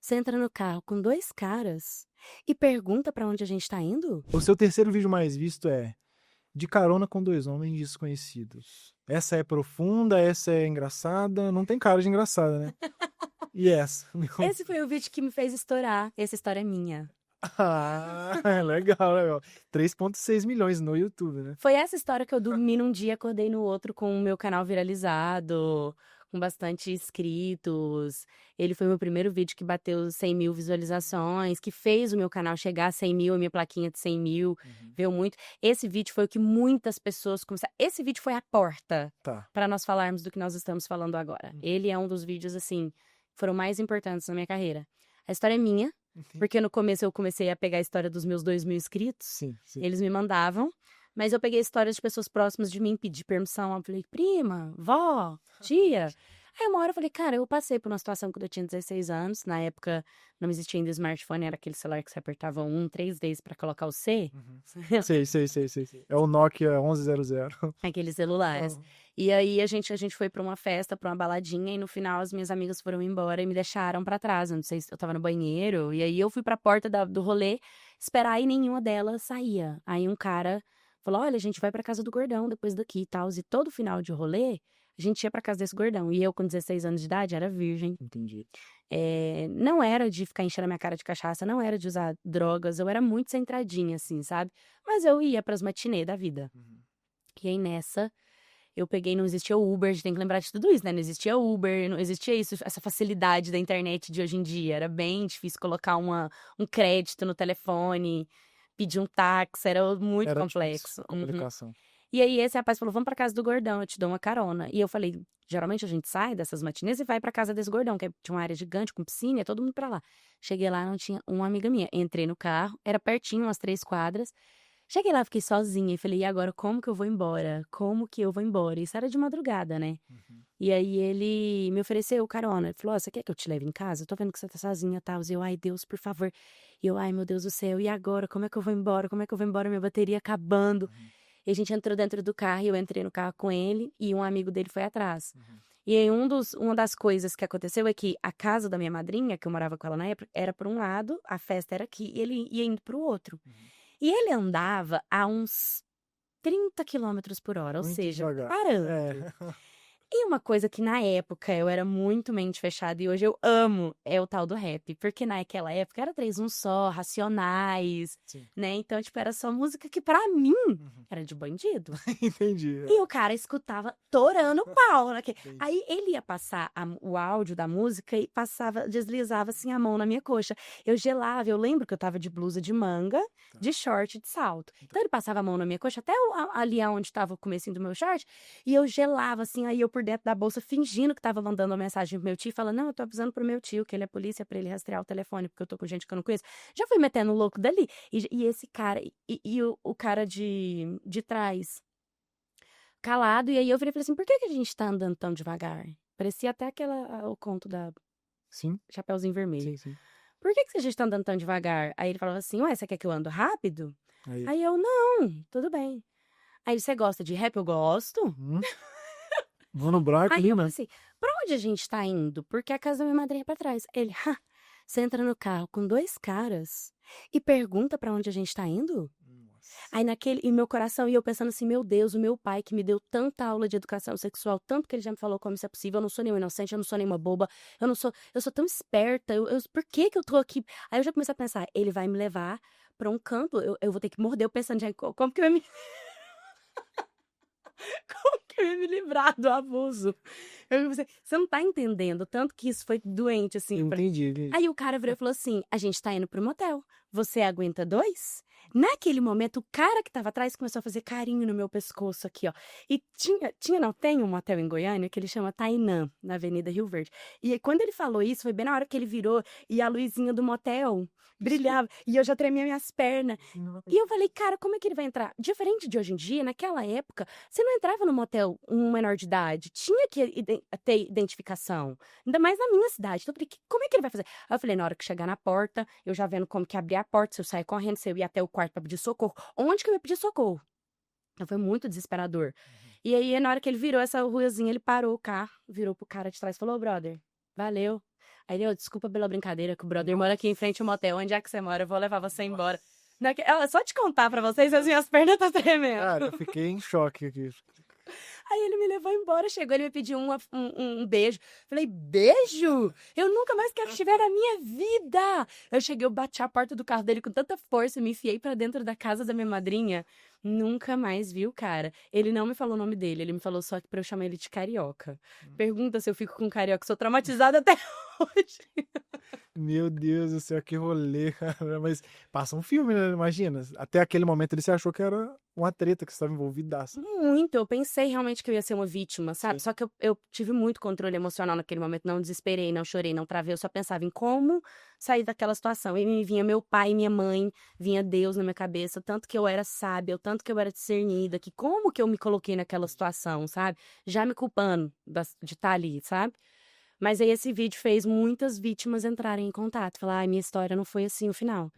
Você entra no carro com 2 caras e pergunta pra onde a gente tá indo? O seu terceiro vídeo mais visto é De carona com 2 homens desconhecidos. Essa é profunda, essa é engraçada. Não tem cara de engraçada, né? E essa? Esse foi o vídeo que me fez estourar. Essa história é minha. Ah, legal, legal. 3,6 milhões no YouTube, né? Foi essa história que eu dormi num dia, acordei no outro com o meu canal viralizado, com bastante inscritos. Ele foi o meu primeiro vídeo que bateu 100 mil visualizações, que fez o meu canal chegar a 100 mil, a minha plaquinha de 100 mil, veio muito. Esse vídeo foi o que muitas pessoas começaram. Esse vídeo foi a porta Tá. para nós falarmos do que nós estamos falando agora. Ele é um dos vídeos, assim, que foram mais importantes na minha carreira. A história é minha, porque no começo eu comecei a pegar a história dos meus 2 mil inscritos. Sim, sim. Eles me mandavam, mas eu peguei histórias de pessoas próximas de mim, pedi permissão. Eu falei, prima, vó, tia. Aí uma hora eu falei, cara, eu passei por uma situação quando eu tinha 16 anos. Na época não existia ainda smartphone, era aquele celular que você apertava 3 vezes pra colocar o C. Sei. É o Nokia 1100. Aqueles celulares. E aí a gente foi pra uma festa, pra uma baladinha, e no final as minhas amigas foram embora e me deixaram pra trás. Eu não sei se eu tava no banheiro. E aí eu fui pra porta do rolê esperar e nenhuma delas saía. Aí um cara falou: olha, a gente vai pra casa do gordão depois daqui e tal. E todo final de rolê, a gente ia pra casa desse gordão. E eu, com 16 anos de idade, era virgem. Entendi. Não era de ficar enchendo a minha cara de cachaça, não era de usar drogas. Eu era muito centradinha, assim, sabe? Mas eu ia pras matinê da vida. E aí nessa, eu peguei, não existia o Uber, a gente tem que lembrar de tudo isso, né? Não existia Uber, não existia isso, essa facilidade da internet de hoje em dia. Era bem difícil colocar um crédito no telefone, pedir um táxi, era muito Era complexo. difícil, complicação. E aí esse rapaz falou, vamos pra casa do gordão, eu te dou uma carona. E eu falei, geralmente a gente sai dessas matinês e vai pra casa desse gordão, que tinha uma área gigante com piscina, ia todo mundo pra lá. Cheguei lá, não tinha uma amiga minha. Entrei no carro, era pertinho, umas 3 quadras. Cheguei lá, fiquei sozinha e falei, e agora como que eu vou embora? Como que eu vou embora? Isso era de madrugada, né? E aí ele me ofereceu carona. Ele falou, ó, você quer que eu te leve em casa? Eu tô vendo que você tá sozinha e tal. E eu, ai, Deus, por favor. E eu, ai, meu Deus do céu, e agora? Como é que eu vou embora? Como é que eu vou embora? Minha bateria acabando. E a gente entrou dentro do carro e eu entrei no carro com ele e um amigo dele foi atrás. E aí uma das coisas que aconteceu é que a casa da minha madrinha, que eu morava com ela na época, era por um lado, a festa era aqui, e ele ia indo pro outro. E ele andava a uns 30 quilômetros por hora, ou Muito seja, devagar. parando. E uma coisa que na época eu era muito mente fechada e hoje eu amo é o tal do rap. Porque naquela época era 3 só, Racionais, Sim. né? Então, tipo, era só música que pra mim era de bandido. Entendi. E o cara escutava torando o pau. Né? Entendi. Aí ele ia passar o áudio da música e deslizava assim a mão na minha coxa. Eu gelava, eu lembro que eu tava de blusa de manga, de short, de salto. Então ele passava a mão na minha coxa até ali onde tava o comecinho do meu short, e eu gelava assim, aí eu por dentro da bolsa fingindo que tava mandando uma mensagem pro meu tio, falando, não, eu tô avisando pro meu tio que ele é polícia pra ele rastrear o telefone, porque eu tô com gente que eu não conheço. Já fui metendo o louco dali. E esse cara, e o cara de trás, calado, e aí eu virei e falei assim, por que a gente tá andando tão devagar? Parecia até o conto da Sim, Chapeuzinho Vermelho. sim. Por que a gente tá andando tão devagar? Aí ele falava assim, ué, você quer que eu ando rápido? Aí. Aí eu, não, tudo bem. Aí ele, você gosta de rap? Eu gosto. Vou no Braco Aí ali, eu né? falei assim, pra onde a gente tá indo? Porque a casa da minha madrinha é pra trás. Ele, você entra no carro com 2 caras e pergunta pra onde a gente tá indo? Aí e meu coração, e eu pensando assim, meu Deus, o meu pai que me deu tanta aula de educação sexual, tanto que ele já me falou como isso é possível, eu não sou nenhuma inocente, eu não sou nenhuma boba, eu sou tão esperta, por que eu tô aqui? Aí eu já comecei a pensar, ele vai me levar pra um canto, eu vou ter que morder, eu pensando, já, como que eu ia me... Como que eu ia me livrar do abuso? Eu pensei, você não tá entendendo, tanto que isso foi doente, assim. Eu entendi. Aí o cara virou e falou assim, a gente tá indo pro motel, você aguenta 2? Naquele momento, o cara que tava atrás começou a fazer carinho no meu pescoço aqui, ó. E tem um motel em Goiânia que ele chama Tainã, na Avenida Rio Verde. E aí, quando ele falou isso, foi bem na hora que ele virou e a luzinha do motel brilhava. E eu já tremia minhas pernas. E eu falei, cara, como é que ele vai entrar? Diferente de hoje em dia, naquela época, você não entrava no motel um menor de idade. Tinha que ter identificação. Ainda mais na minha cidade. Então eu falei, como é que ele vai fazer? Aí eu falei, na hora que chegar na porta, eu já vendo como que abrir a porta, se eu sair correndo, se eu ir até o quarto pra pedir socorro. Onde que eu ia pedir socorro? Então foi muito desesperador. E aí, na hora que ele virou essa ruazinha, ele parou o carro, virou pro cara de trás e falou, ô, brother, valeu. Aí ele, desculpa pela brincadeira, que o brother mora aqui em frente ao motel. Onde é que você mora? Eu vou levar você embora. Só te contar pra vocês, as minhas pernas tá tremendo. Cara, eu fiquei em choque aqui. Aí ele me levou embora, chegou, ele me pediu um beijo. Falei, beijo? Eu nunca mais quero te ver na minha vida. Eu cheguei, eu bati a porta do carro dele com tanta força, me enfiei pra dentro da casa da minha madrinha. Nunca mais vi o cara. Ele não me falou o nome dele, ele me falou só que pra eu chamar ele de carioca. Pergunta se eu fico com carioca, sou traumatizada até hoje. Meu Deus do céu, que rolê, cara. Mas passa um filme, né? Imagina. Até aquele momento ele se achou que era uma treta, que você estava envolvidaça. Muito, eu pensei realmente que eu ia ser uma vítima, sabe? Sim. Só que eu tive muito controle emocional naquele momento, não desesperei, não chorei, não travei, eu só pensava em como sair daquela situação. E me vinha meu pai e minha mãe, vinha Deus na minha cabeça, tanto que eu era sábia, o tanto que eu era discernida, que como que eu me coloquei naquela situação, sabe? Já me culpando de estar ali, sabe? Mas aí esse vídeo fez muitas vítimas entrarem em contato, falar, ai, minha história não foi assim o final.